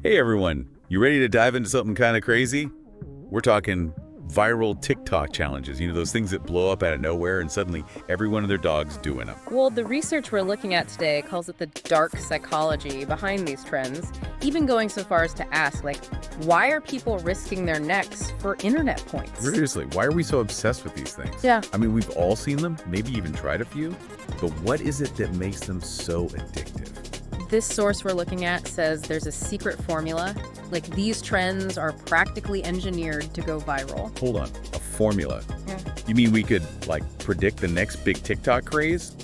Hey everyone, you ready to dive into something kind of crazy? We're talking viral TikTok challenges, those things that blow up out of nowhere and suddenly every one of their dogs doing them. Well, the research we're looking at today calls it the dark psychology behind these trends, even going so far as to ask, why are people risking their necks for internet points? Seriously, why are we so obsessed with these things? Yeah. I mean, we've all seen them, maybe even tried a few, but what is it that makes them so addictive? This source we're looking at says there's a secret formula. These trends are practically engineered to go viral. Hold on, a formula? Yeah. You mean we could, predict the next big TikTok craze?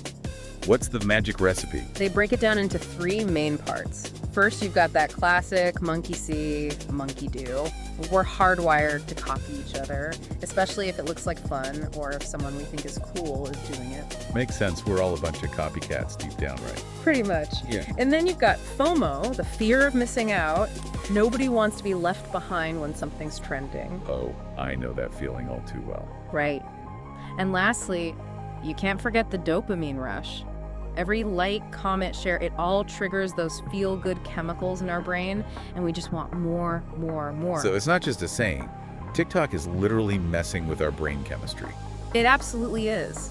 What's the magic recipe? They break it down into three main parts. First, you've got that classic monkey see, monkey do. We're hardwired to copy each other, especially if it looks like fun or if someone we think is cool is doing it. Makes sense, we're all a bunch of copycats deep down, right? Pretty much. Yeah. And then you've got FOMO, the fear of missing out. Nobody wants to be left behind when something's trending. Oh, I know that feeling all too well. Right. And lastly, you can't forget the dopamine rush. Every like, comment, share, it all triggers those feel-good chemicals in our brain, and we just want more, more, more. So it's not just a saying. TikTok is literally messing with our brain chemistry. It absolutely is.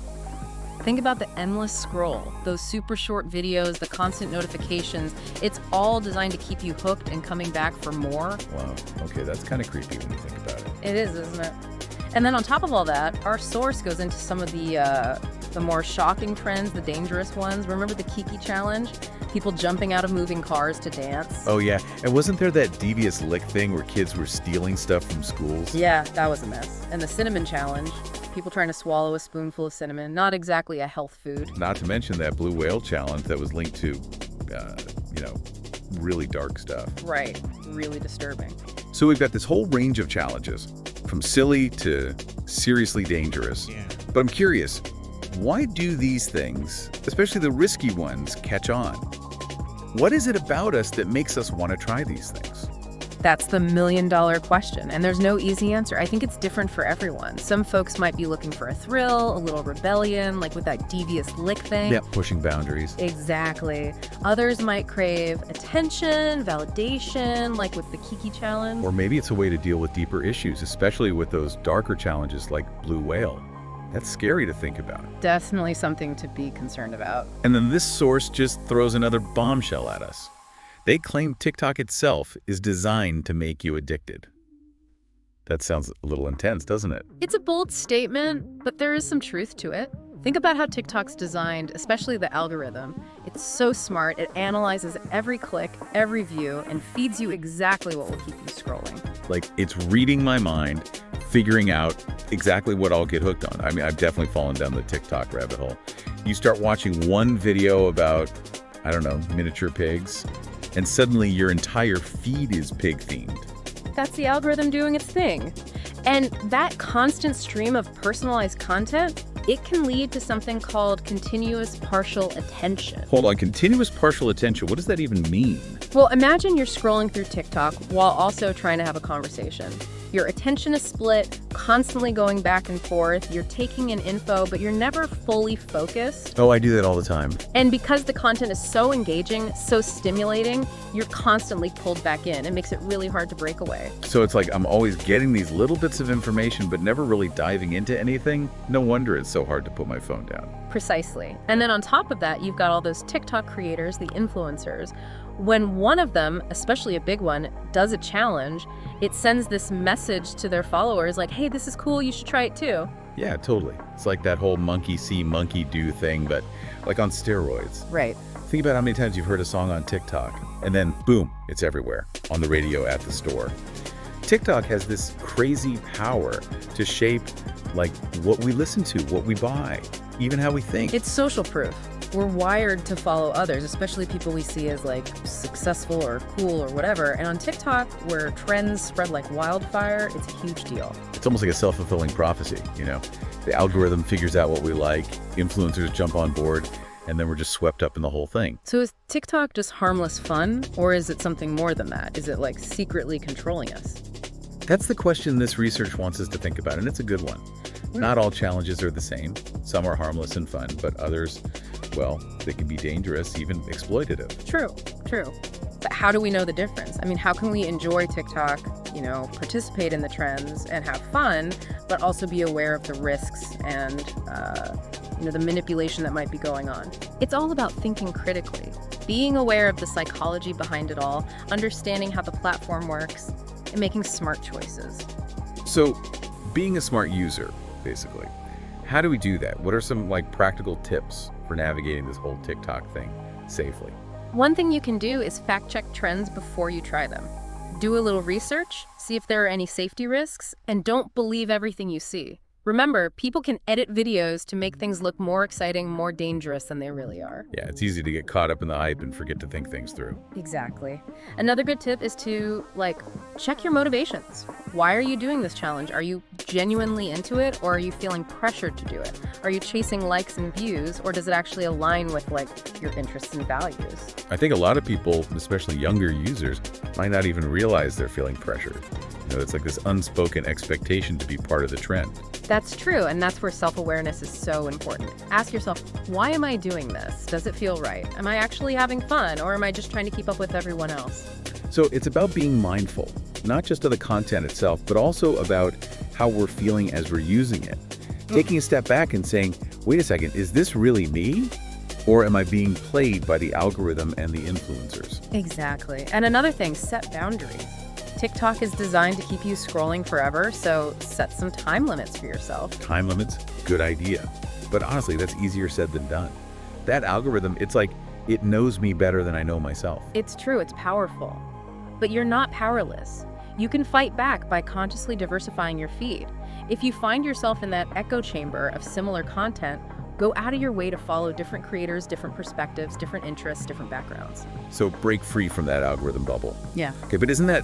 Think about the endless scroll, those super short videos, the constant notifications. It's all designed to keep you hooked and coming back for more. Wow, okay, that's kind of creepy when you think about it. It is, isn't it? And then on top of all that, our source goes into some of the more shocking trends, the dangerous ones. Remember the Kiki challenge? People jumping out of moving cars to dance? Oh yeah, and wasn't there that devious lick thing where kids were stealing stuff from schools? Yeah, that was a mess. And the cinnamon challenge, people trying to swallow a spoonful of cinnamon. Not exactly a health food. Not to mention that blue whale challenge that was linked to, really dark stuff. Right, really disturbing. So we've got this whole range of challenges, from silly to seriously dangerous. Yeah. But I'm curious, why do these things, especially the risky ones, catch on? What is it about us that makes us want to try these things? That's the million-dollar question, and there's no easy answer. I think it's different for everyone. Some folks might be looking for a thrill, a little rebellion, like with that devious lick thing. Yeah, pushing boundaries. Exactly. Others might crave attention, validation, like with the Kiki challenge. Or maybe it's a way to deal with deeper issues, especially with those darker challenges like blue whale. That's scary to think about. Definitely something to be concerned about. And then this source just throws another bombshell at us. They claim TikTok itself is designed to make you addicted. That sounds a little intense, doesn't it? It's a bold statement, but there is some truth to it. Think about how TikTok's designed, especially the algorithm. It's so smart, it analyzes every click, every view, and feeds you exactly what will keep you scrolling. Like, it's reading my mind, figuring out exactly what I'll get hooked on. I mean, I've definitely fallen down the TikTok rabbit hole. You start watching one video about, miniature pigs, and suddenly your entire feed is pig-themed. That's the algorithm doing its thing. And that constant stream of personalized content, it can lead to something called continuous partial attention. Hold on, continuous partial attention, what does that even mean? Well, imagine you're scrolling through TikTok while also trying to have a conversation. Your attention is split, constantly going back and forth. You're taking in info, but you're never fully focused. Oh, I do that all the time. And because the content is so engaging, so stimulating, you're constantly pulled back in. It makes it really hard to break away. So it's like I'm always getting these little bits of information, but never really diving into anything. No wonder it's so hard to put my phone down. Precisely. And then on top of that, you've got all those TikTok creators, the influencers. When one of them, especially a big one, does a challenge, it sends this message to their followers like, hey, this is cool, you should try it too. Yeah, totally. It's like that whole monkey see, monkey do thing, but like on steroids. Right. Think about how many times you've heard a song on TikTok, and then boom, it's everywhere, on the radio, at the store. TikTok has this crazy power to shape what we listen to, what we buy, even how we think. It's social proof. We're wired to follow others, especially people we see as successful or cool or whatever. And on TikTok, where trends spread like wildfire, it's a huge deal. It's almost like a self-fulfilling prophecy, The algorithm figures out what we like, influencers jump on board, and then we're just swept up in the whole thing. So is TikTok just harmless fun, or is it something more than that? Is it secretly controlling us? That's the question this research wants us to think about, and it's a good one. Not all challenges are the same. Some are harmless and fun, but others, well, they can be dangerous, even exploitative. True, true. But how do we know the difference? I mean, how can we enjoy TikTok, participate in the trends and have fun, but also be aware of the risks and, the manipulation that might be going on? It's all about thinking critically, being aware of the psychology behind it all, understanding how the platform works, and making smart choices. So, being a smart user, basically, how do we do that? What are some practical tips for navigating this whole TikTok thing safely? One thing you can do is fact-check trends before you try them. Do a little research, see if there are any safety risks, and don't believe everything you see. Remember, people can edit videos to make things look more exciting, more dangerous than they really are. Yeah, it's easy to get caught up in the hype and forget to think things through. Exactly. Another good tip is to, check your motivations. Why are you doing this challenge? Are you genuinely into it, or are you feeling pressured to do it? Are you chasing likes and views, or does it actually align with, your interests and values? I think a lot of people, especially younger users, might not even realize they're feeling pressured. It's like this unspoken expectation to be part of the trend. That's true, and that's where self-awareness is so important. Ask yourself, why am I doing this? Does it feel right? Am I actually having fun, or am I just trying to keep up with everyone else? So it's about being mindful, not just of the content itself, but also about how we're feeling as we're using it. Taking a step back and saying, wait a second, is this really me? Or am I being played by the algorithm and the influencers? Exactly. And another thing, set boundaries. TikTok is designed to keep you scrolling forever, so set some time limits for yourself. Time limits? Good idea. But honestly, that's easier said than done. That algorithm, it's like it knows me better than I know myself. It's true, it's powerful. But you're not powerless. You can fight back by consciously diversifying your feed. If you find yourself in that echo chamber of similar content, go out of your way to follow different creators, different perspectives, different interests, different backgrounds. So break free from that algorithm bubble. Yeah. Okay, but isn't that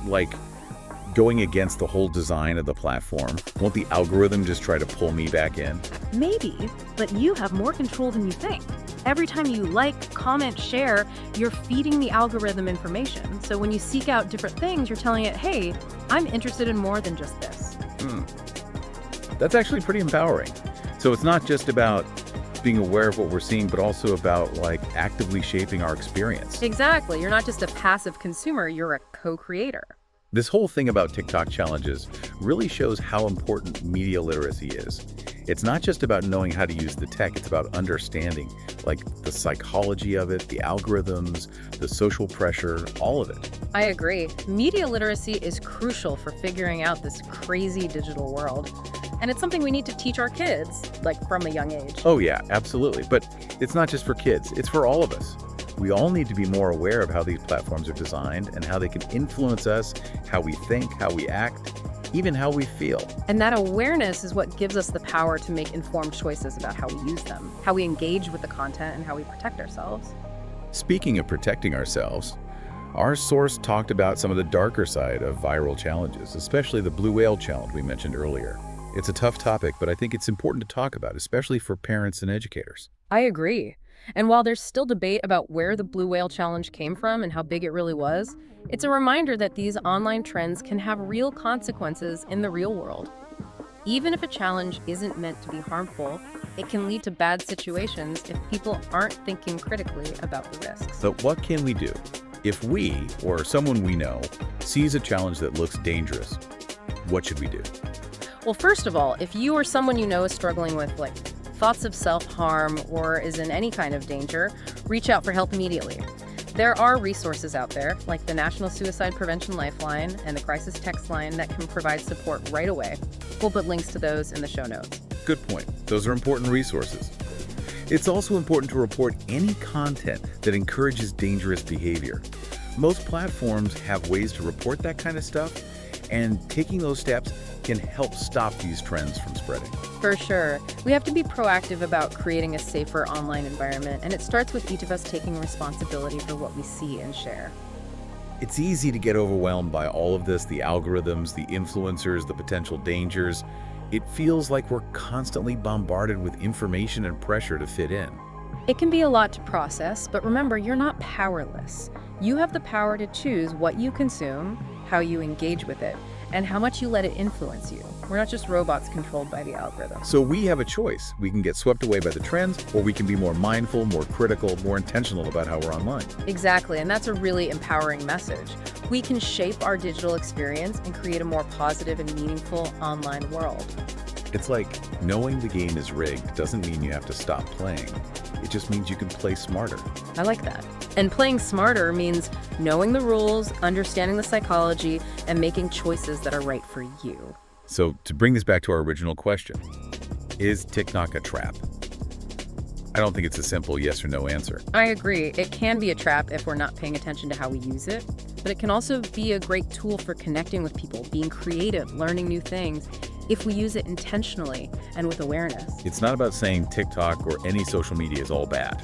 going against the whole design of the platform? Won't the algorithm just try to pull me back in? Maybe, but you have more control than you think. Every time you like, comment, share, you're feeding the algorithm information. So when you seek out different things, you're telling it, hey, I'm interested in more than just this. That's actually pretty empowering. So it's not just about being aware of what we're seeing, but also about actively shaping our experience. Exactly. You're not just a passive consumer, you're a co-creator. This whole thing about TikTok challenges really shows how important media literacy is. It's not just about knowing how to use the tech, it's about understanding the psychology of it, the algorithms, the social pressure, all of it. I agree. Media literacy is crucial for figuring out this crazy digital world. And it's something we need to teach our kids, from a young age. Oh yeah, absolutely. But it's not just for kids, it's for all of us. We all need to be more aware of how these platforms are designed and how they can influence us, how we think, how we act, even how we feel. And that awareness is what gives us the power to make informed choices about how we use them, how we engage with the content, and how we protect ourselves. Speaking of protecting ourselves, our source talked about some of the darker side of viral challenges, especially the Blue Whale Challenge we mentioned earlier. It's a tough topic, but I think it's important to talk about, especially for parents and educators. I agree. And while there's still debate about where the Blue Whale Challenge came from and how big it really was, it's a reminder that these online trends can have real consequences in the real world. Even if a challenge isn't meant to be harmful, it can lead to bad situations if people aren't thinking critically about the risks. So what can we do? If we, or someone we know, sees a challenge that looks dangerous, what should we do? Well, first of all, if you or someone you know is struggling with thoughts of self-harm or is in any kind of danger, reach out for help immediately. There are resources out there, like the National Suicide Prevention Lifeline and the Crisis Text Line, that can provide support right away. We'll put links to those in the show notes. Good point. Those are important resources. It's also important to report any content that encourages dangerous behavior. Most platforms have ways to report that kind of stuff, and taking those steps can help stop these trends from spreading. For sure. We have to be proactive about creating a safer online environment, and it starts with each of us taking responsibility for what we see and share. It's easy to get overwhelmed by all of this, the algorithms, the influencers, the potential dangers. It feels like we're constantly bombarded with information and pressure to fit in. It can be a lot to process, but remember, you're not powerless. You have the power to choose what you consume, how you engage with it, and how much you let it influence you. We're not just robots controlled by the algorithm. So we have a choice. We can get swept away by the trends, or we can be more mindful, more critical, more intentional about how we're online. Exactly, and that's a really empowering message. We can shape our digital experience and create a more positive and meaningful online world. It's like knowing the game is rigged doesn't mean you have to stop playing. It just means you can play smarter. I like that. And playing smarter means knowing the rules, understanding the psychology, and making choices that are right for you. So to bring this back to our original question, is TikTok a trap? I don't think it's a simple yes or no answer. I agree. It can be a trap if we're not paying attention to how we use it, but it can also be a great tool for connecting with people, being creative, learning new things, if we use it intentionally and with awareness. It's not about saying TikTok or any social media is all bad.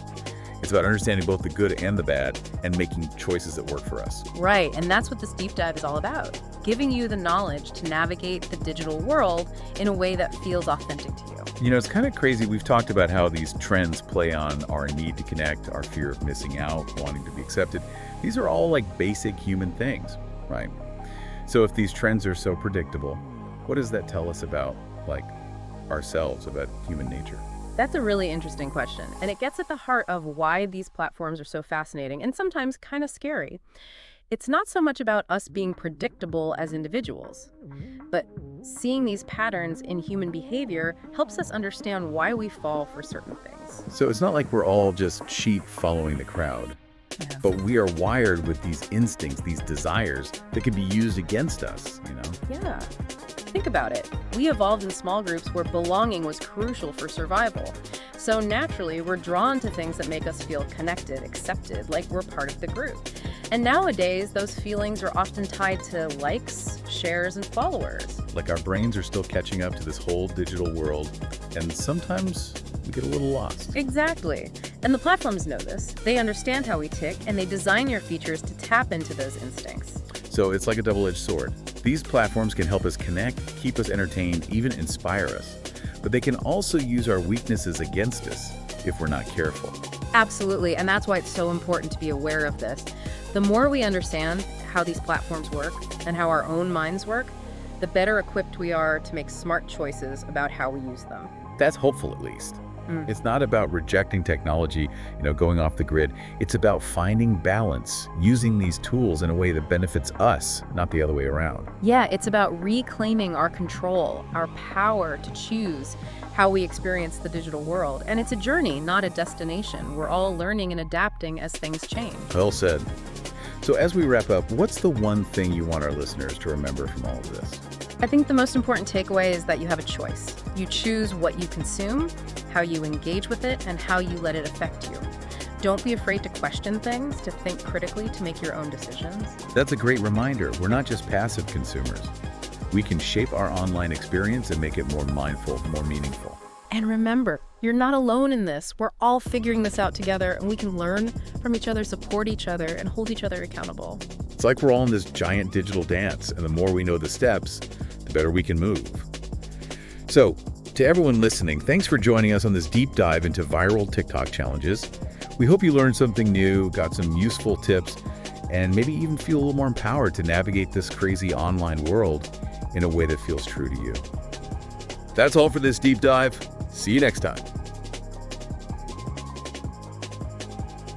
It's about understanding both the good and the bad and making choices that work for us. Right, and that's what this deep dive is all about. Giving you the knowledge to navigate the digital world in a way that feels authentic to you. You know, it's kind of crazy. We've talked about how these trends play on our need to connect, our fear of missing out, wanting to be accepted. These are all like basic human things, right? So if these trends are so predictable, what does that tell us about like ourselves, about human nature? That's a really interesting question, and it gets at the heart of why these platforms are so fascinating and sometimes kind of scary. It's not so much about us being predictable as individuals, but seeing these patterns in human behavior helps us understand why we fall for certain things. So it's not like we're all just sheep following the crowd, Yeah. but we are wired with these instincts, these desires that can be used against us, you know? Yeah. Think about it. We evolved in small groups where belonging was crucial for survival. So naturally, we're drawn to things that make us feel connected, accepted, like we're part of the group. And nowadays, those feelings are often tied to likes, shares, and followers. Like our brains are still catching up to this whole digital world, and sometimes we get a little lost. Exactly. And the platforms know this. They understand how we tick, and they design your features to tap into those instincts. So it's like a double-edged sword. These platforms can help us connect, keep us entertained, even inspire us. But they can also use our weaknesses against us if we're not careful. Absolutely, and that's why it's so important to be aware of this. The more we understand how these platforms work and how our own minds work, the better equipped we are to make smart choices about how we use them. That's hopeful, at least. It's not about rejecting technology, going off the grid. It's about finding balance, using these tools in a way that benefits us, not the other way around. Yeah, it's about reclaiming our control, our power to choose how we experience the digital world. And it's a journey, not a destination. We're all learning and adapting as things change. Well said. So as we wrap up, what's the one thing you want our listeners to remember from all of this? I think the most important takeaway is that you have a choice. You choose what you consume, how you engage with it, and how you let it affect you. Don't be afraid to question things, to think critically, to make your own decisions. That's a great reminder. We're not just passive consumers. We can shape our online experience and make it more mindful, more meaningful. And remember, you're not alone in this. We're all figuring this out together, and we can learn from each other, support each other, and hold each other accountable. It's like we're all in this giant digital dance, and the more we know the steps, the better we can move. So, to everyone listening, thanks for joining us on this deep dive into viral TikTok challenges. We hope you learned something new, got some useful tips, and maybe even feel a little more empowered to navigate this crazy online world in a way that feels true to you. That's all for this deep dive. See you next time.